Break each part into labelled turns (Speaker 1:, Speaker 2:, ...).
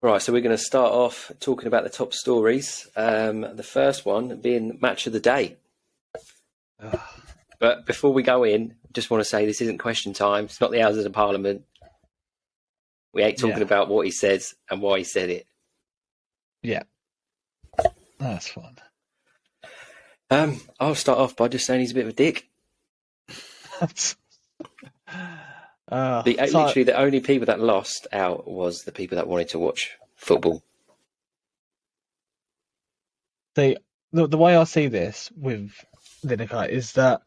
Speaker 1: Right, so we're going to start off talking about the top stories. The first one being match of the day. But before we go in, just want to say this isn't question time. It's not the Houses of Parliament. We ain't talking about what he says and why he said it.
Speaker 2: Yeah, that's fun.
Speaker 1: I'll start off by just saying he's a bit of a dick. Literally, the only people that lost out was the people that wanted to watch football.
Speaker 2: The way I see this with Lineker is that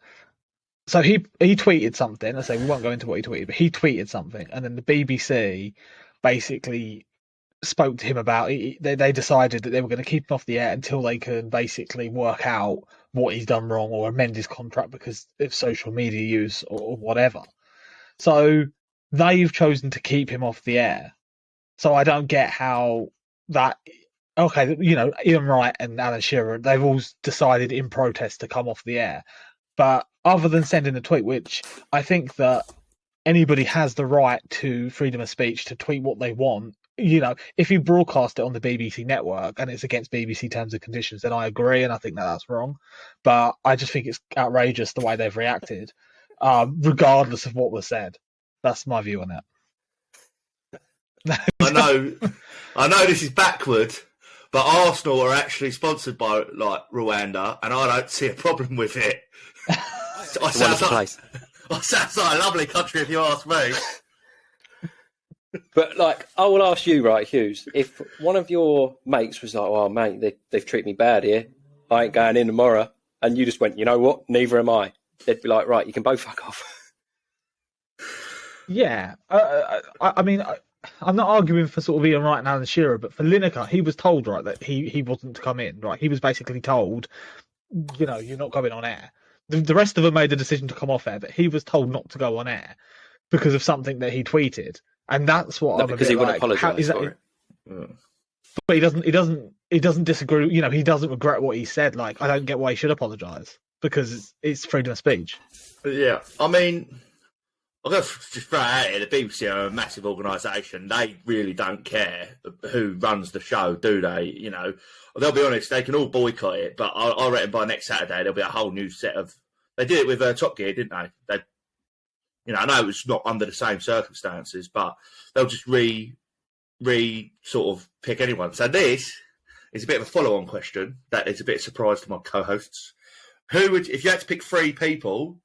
Speaker 2: he tweeted something. I say we won't go into what he tweeted, but he tweeted something, and then the BBC basically spoke to him about it. They decided that they were going to keep him off the air until they can basically work out what he's done wrong or amend his contract because of social media use or whatever. So they've chosen to keep him off the air. So I don't get how that. Okay, Ian Wright and Alan Shearer, they've all decided in protest to come off the air. But other than sending a tweet, which I think that anybody has the right to freedom of speech to tweet what they want. If you broadcast it on the BBC network and it's against BBC terms and conditions, then I agree and I think that that's wrong. But I just think it's outrageous the way they've reacted, regardless of what was said. That's my view on it.
Speaker 3: I know this is backward, but Arsenal are actually sponsored by Rwanda, and I don't see a problem with it. I sounds like a lovely country if you ask me.
Speaker 1: But I will ask you, right, Hughes, if one of your mates was like, "Oh, mate, they've treated me bad here. I ain't going in tomorrow," and you just went, "You know what? Neither am I." They'd be like, "Right, you can both fuck off."
Speaker 2: Yeah, I mean, I'm not arguing for sort of Ian Wright and Alan Shearer, but for Lineker, he was told that he wasn't to come in. Right, he was basically told, you're not going on air. The rest of them made the decision to come off air, but he was told not to go on air because of something that he tweeted. And that's what I'm
Speaker 1: because he wouldn't apologise for it.
Speaker 2: But he doesn't disagree. He doesn't regret what he said. I don't get why he should apologise because it's freedom of speech.
Speaker 3: Yeah, I mean, I'll just throw it out here. The BBC are a massive organisation. They really don't care who runs the show, do they? They'll be honest. They can all boycott it, but I reckon by next Saturday there'll be a whole new set of. They did it with Top Gear, didn't they? I know it was not under the same circumstances, but they'll just sort of pick anyone. So this is a bit of a follow-on question that is a bit of a surprise to my co-hosts. Who would, if you had to pick 3 people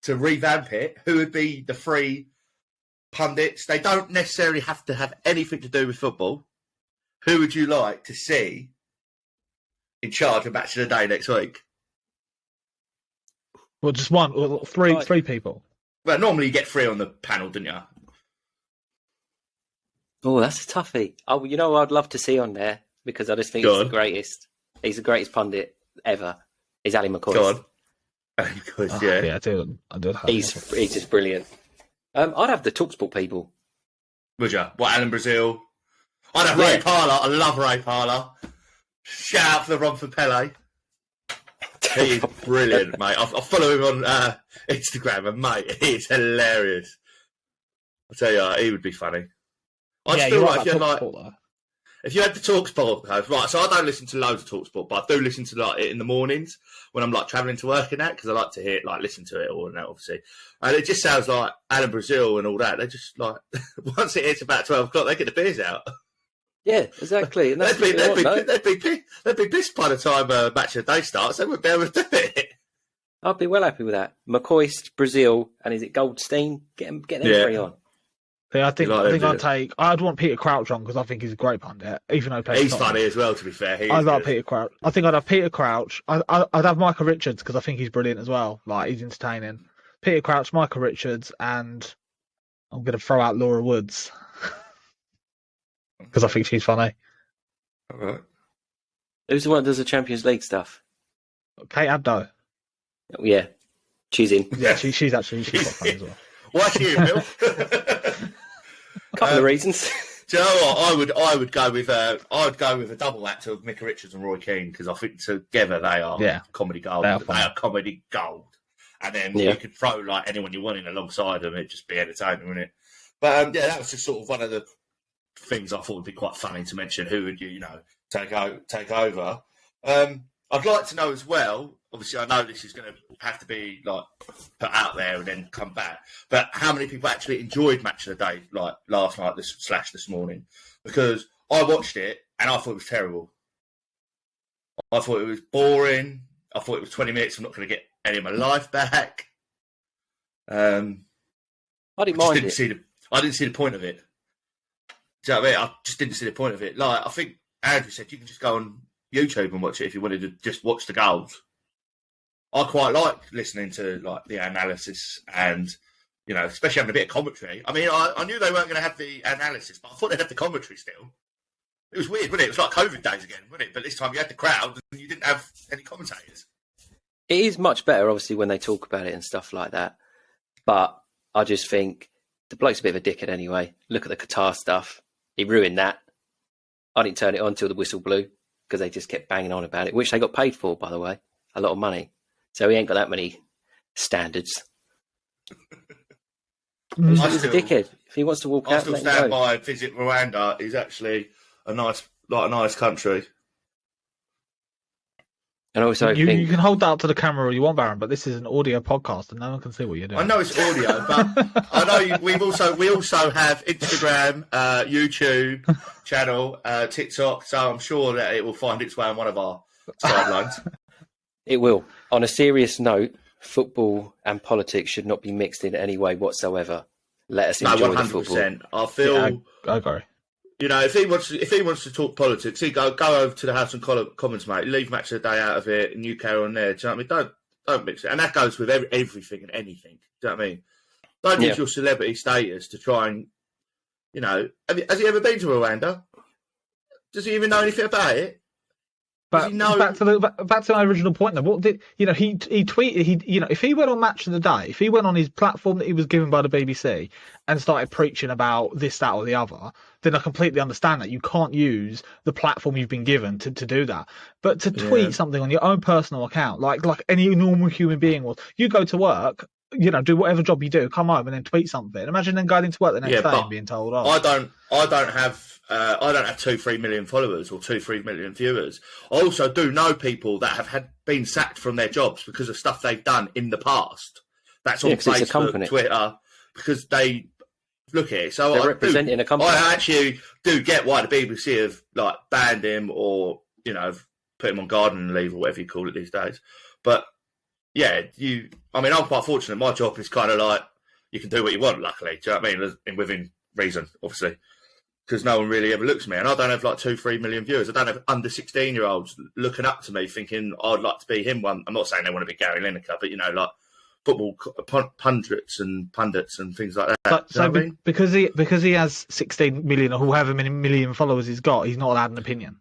Speaker 3: to revamp it, who would be the 3 pundits? They don't necessarily have to have anything to do with football. Who would you like to see in charge of Match of the Day next week?
Speaker 2: Well, just one, or three people.
Speaker 3: Well, normally you get 3 on the panel, don't you?
Speaker 1: Oh, that's a toughie. Oh, I'd love to see on there because I just think he's the greatest. He's the greatest pundit ever. Is Ali McCoy.
Speaker 3: Go on. Ali McCoy, yeah.
Speaker 2: Yeah, I do.
Speaker 1: He's just brilliant. I'd have the TalkSport people.
Speaker 3: Would you? What, Alan Brazil? I'd have Ray Parlour. I love Ray Parlour. Shout out for the Romford Pele. He's brilliant, mate. I follow him on Instagram, and mate, he's hilarious. I tell you, he would be funny. I just feel like if you had the TalkSport host, right? So I don't listen to loads of TalkSport, but I do listen to it in the mornings when I'm travelling to work and that because I like to hear listen to it all and that obviously. And it just sounds like Alan Brazil and all that. They just once it hits about 12 o'clock, they get the beers out.
Speaker 1: Yeah, exactly. And
Speaker 3: they'd be pissed by the time Match of the Day starts. They wouldn't be able to do it.
Speaker 1: I'd be well happy with that. McCoist, Brazil, and is it Goldstein? Get them 3 on.
Speaker 2: Yeah, I'd want Peter Crouch on because I think he's a great pundit, even though
Speaker 3: he's funny as well. To be fair,
Speaker 2: I'd like Peter Crouch. I think I'd have Peter Crouch. I'd have Micah Richards because I think he's brilliant as well. He's entertaining. Peter Crouch, Micah Richards, and I'm going to throw out Laura Woods because I think she's funny.
Speaker 3: All right.
Speaker 1: Who's the one that does the Champions League stuff?
Speaker 2: Kate Abdo.
Speaker 1: Oh, yeah, she's in.
Speaker 2: Yeah, she's quite funny as well.
Speaker 3: Why she in, Bill?
Speaker 1: Couple of reasons.
Speaker 3: Do you know what? I would go with a double act of Micah Richards and Roy Keane because I think together they are comedy gold. They are comedy gold. And then you could throw anyone you want in alongside them. It'd just be entertaining, wouldn't it? But that was just sort of one of the things I thought would be quite funny to mention. Who would you know, take over? I'd like to know as well. Obviously, I know this is going to have to be like put out there and then come back. But how many people actually enjoyed Match of the Day like last night, this morning? Because I watched it and I thought it was terrible. I thought it was boring. I thought it was 20 minutes. I'm not going to get any of my life back.
Speaker 1: I didn't mind it.
Speaker 3: I didn't see the point of it. Do you know what I mean? I just didn't see the point of it. Like, I think Andrew said, you can just go on YouTube and watch it if you wanted to just watch the goals. I quite like listening to like the analysis and, you know, especially having a bit of commentary. I mean, I knew they weren't going to have the analysis, but I thought they'd have the commentary still. It was weird, wasn't it? It was like COVID days again, wasn't it? But this time you had the crowd and you didn't have any commentators.
Speaker 1: It is much better, obviously, when they talk about it and stuff like that. But I just think the bloke's a bit of a dickhead anyway. Look at the Qatar stuff. He ruined that. I didn't turn it on till the whistle blew because they just kept banging on about it, which they got paid for, by the way. A lot of money. So he ain't got that many standards. He's a dickhead. If he wants to walk out,
Speaker 3: I still stand by Visit Rwanda is actually a nice country. And also,
Speaker 2: you can hold that up to the camera all you want, Baron, but this is an audio podcast and no one can see what you're doing.
Speaker 3: I know it's audio, but I know we also have Instagram, YouTube channel, TikTok, so I'm sure that it will find its way on one of our sidelines. It will. On a serious note, football and politics should not be mixed in any way whatsoever. Let us enjoy the football. I feel.
Speaker 2: Yeah, I agree.
Speaker 3: You know, if he wants to talk politics, he go over to the House and Commons, mate. Leave Match of the Day out of it, and you carry on there. Do you know what I mean? Don't mix it, and that goes with everything and anything. Do you know what I mean? Don't use your celebrity status to try and, you know. Has he ever been to Rwanda? Does he even know anything about it?
Speaker 2: But back to my original point, though. What did he tweeted? If he went on Match of the Day, if he went on his platform that he was given by the BBC and started preaching about this, that, or the other, then I completely understand that you can't use the platform you've been given to do that. But to tweet something on your own personal account, like any normal human being will, you go to work, do whatever job you do, come home and then tweet something. Imagine then going into work the next day and being told, "Oh, I don't have 2-3 million followers or 2-3 million viewers." I also do know people that have been sacked from their jobs because of stuff they've done in the past. That's on Facebook, Twitter, because they look at it. So
Speaker 1: they're representing a company.
Speaker 3: I actually do get why the BBC have banned him or put him on gardening leave or whatever you call it these days. But yeah, I'm quite fortunate. My job is kind of like you can do what you want. Luckily, do you know what I mean? Within reason, obviously. Because no one really ever looks at me. And I don't have 2-3 million viewers. I don't have under 16-year-olds looking up to me thinking I'd like to be him one. I'm not saying they want to be Gary Lineker, but, football pundits and things like that.
Speaker 2: So because he has 16 million or however many million followers he's got, he's not allowed an opinion?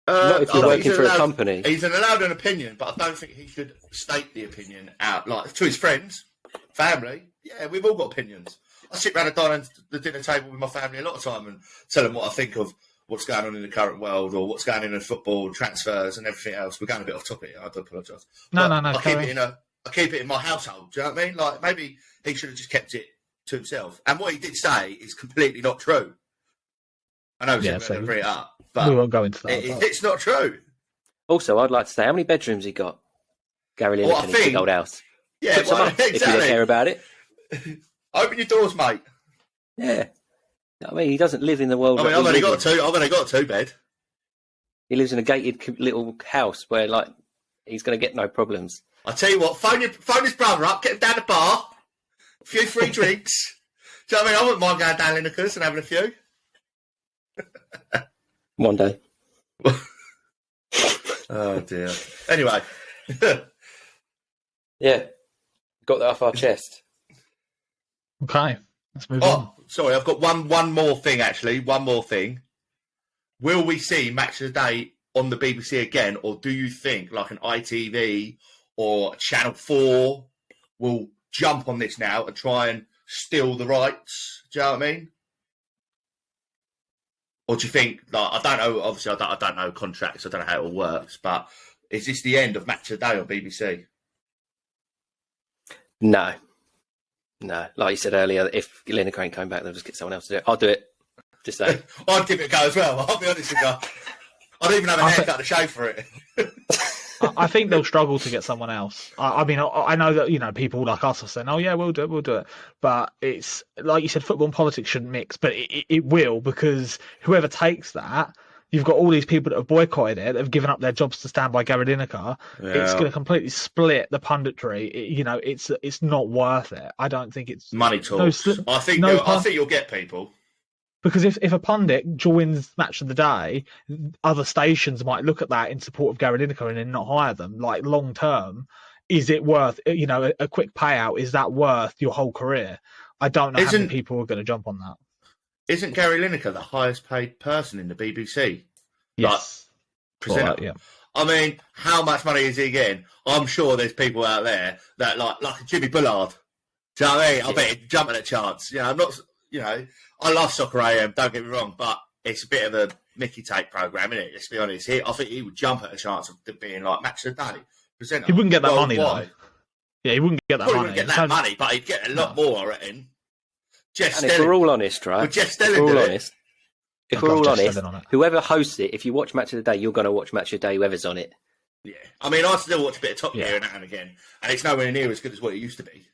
Speaker 1: Not if you're working for a company.
Speaker 3: He's allowed an opinion, but I don't think he should state the opinion out. To his friends, family, yeah, we've all got opinions. I sit around the dinner table with my family a lot of time and tell them what I think of what's going on in the current world or what's going on in football, transfers and everything else. We're going a bit off topic. I do apologise.
Speaker 2: No.
Speaker 3: I keep it in my household. Do you know what I mean? Maybe he should have just kept it to himself. And what he did say is completely not true. I know he's going to bring it up, but
Speaker 2: we won't go into that.
Speaker 3: It's not true.
Speaker 1: Also, I'd like to say, how many bedrooms he got? Gary Lineker in his big old house.
Speaker 3: Yeah,
Speaker 1: exactly. If you don't care about it.
Speaker 3: Open your doors, mate.
Speaker 1: Yeah. I mean, he doesn't live in the world.
Speaker 3: I've only got a 2-bed.
Speaker 1: He lives in a gated little house where, he's going to get no problems.
Speaker 3: I tell you what, phone his brother up, get him down the bar, a few free drinks. Do you know what I mean? I wouldn't mind going down Lineker's and having a few.
Speaker 1: One day.
Speaker 3: Oh, dear. Anyway.
Speaker 1: Yeah. Got that off our chest.
Speaker 2: Okay, let's move on.
Speaker 3: Sorry, I've got one more thing, actually. One more thing. Will we see Match of the Day on the BBC again, or do you think an ITV or Channel 4 will jump on this now and try and steal the rights? Do you know what I mean? Or do you think, I don't know, obviously I don't know contracts, I don't know how it all works, but is this the end of Match of the Day on BBC?
Speaker 1: No, like you said earlier, if Lineker ain't coming back, they'll just get someone else to do it. I'll do it. Just saying.
Speaker 3: I'd give it a go as well. I'll be honest with you. I'd even have a haircut to shave for it.
Speaker 2: I think they'll struggle to get someone else. I mean, I know that people like us are saying, "Oh yeah, we'll do it," but it's like you said, football and politics shouldn't mix, but it will, because whoever takes that, you've got all these people that have boycotted it, that have given up their jobs to stand by Gary Lineker. Yeah. It's going to completely split the punditry. It's not worth it. I don't think it's
Speaker 3: money talks. I think you'll get people.
Speaker 2: Because if a pundit joins Match of the Day, other stations might look at that in support of Gary Lineker and then not hire them. Like, long term, is it worth, a quick payout? Is that worth your whole career? I don't know how many people are going to jump on that.
Speaker 3: Isn't Gary Lineker the highest paid person in the BBC?
Speaker 2: Yes.
Speaker 3: Presenter.
Speaker 2: Yeah.
Speaker 3: I mean, how much money is he getting? I'm sure there's people out there that like Jimmy Bullard. Do you know what I mean? I bet he'd jump at a chance. I'm not, I love Soccer AM, don't get me wrong, but it's a bit of a Mickey take programme, isn't it? Let's be honest. I think he would jump at a chance of being like Match of the Day presenter.
Speaker 2: He wouldn't get that money, though. Yeah, he wouldn't get that money.
Speaker 3: He wouldn't get that money, but he'd get a lot more, I reckon.
Speaker 1: If we're all honest, right? If we're all honest, whoever hosts it, if you watch Match of the Day, you're going to watch Match of the Day, whoever's on it.
Speaker 3: Yeah. I mean, I still watch a bit of Top Gear now and again, and it's nowhere near as good as what it used to be.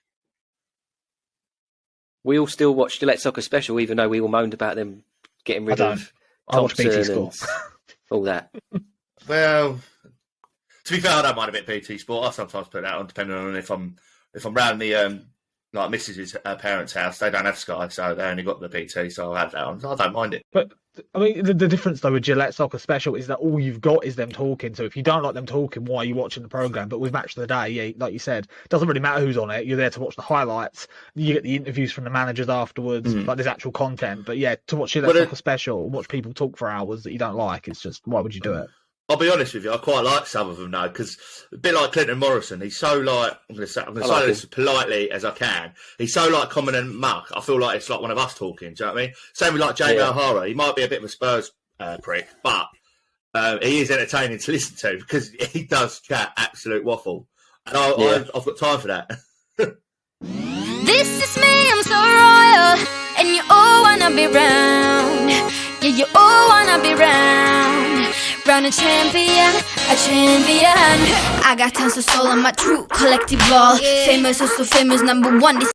Speaker 1: We all still watch Gillette Soccer Special, even though we all moaned about them getting rid of
Speaker 2: I watch BT Sport.
Speaker 1: All that.
Speaker 3: Well, to be fair, I don't mind a bit of BT Sport. I sometimes put that on, depending on if I'm round the like Mrs.'s parents' house. They don't have Sky, so they only got the BT, so I'll have that on. I don't mind it.
Speaker 2: But I mean, the difference though with Gillette Soccer Special is that all you've got is them talking. So if you don't like them talking, why are you watching the programme? But with Match of the Day, yeah, like you said, it doesn't really matter who's on it. You're there to watch the highlights. You get the interviews from the managers afterwards. Like, there's actual content. But yeah, to watch Gillette Soccer Special, watch people talk for hours that you don't like, it's just, why would you do it?
Speaker 3: I'll be honest with you, I quite like some of them now, because a bit like Clinton Morrison, he's so like, I'm going to say this as politely as I can, he's so like common and muck, I feel like it's like one of us talking, do you know what I mean? Same with like Jamie O'Hara, he might be a bit of a Spurs prick, but he is entertaining to listen to, because he does chat absolute waffle, and I've got time for that.
Speaker 4: This is me, I'm so royal, and you all wanna be round. Yeah, you all wanna be round. Round a champion, a champion. I got tons of soul on my true collective ball. Famous, also famous, #1.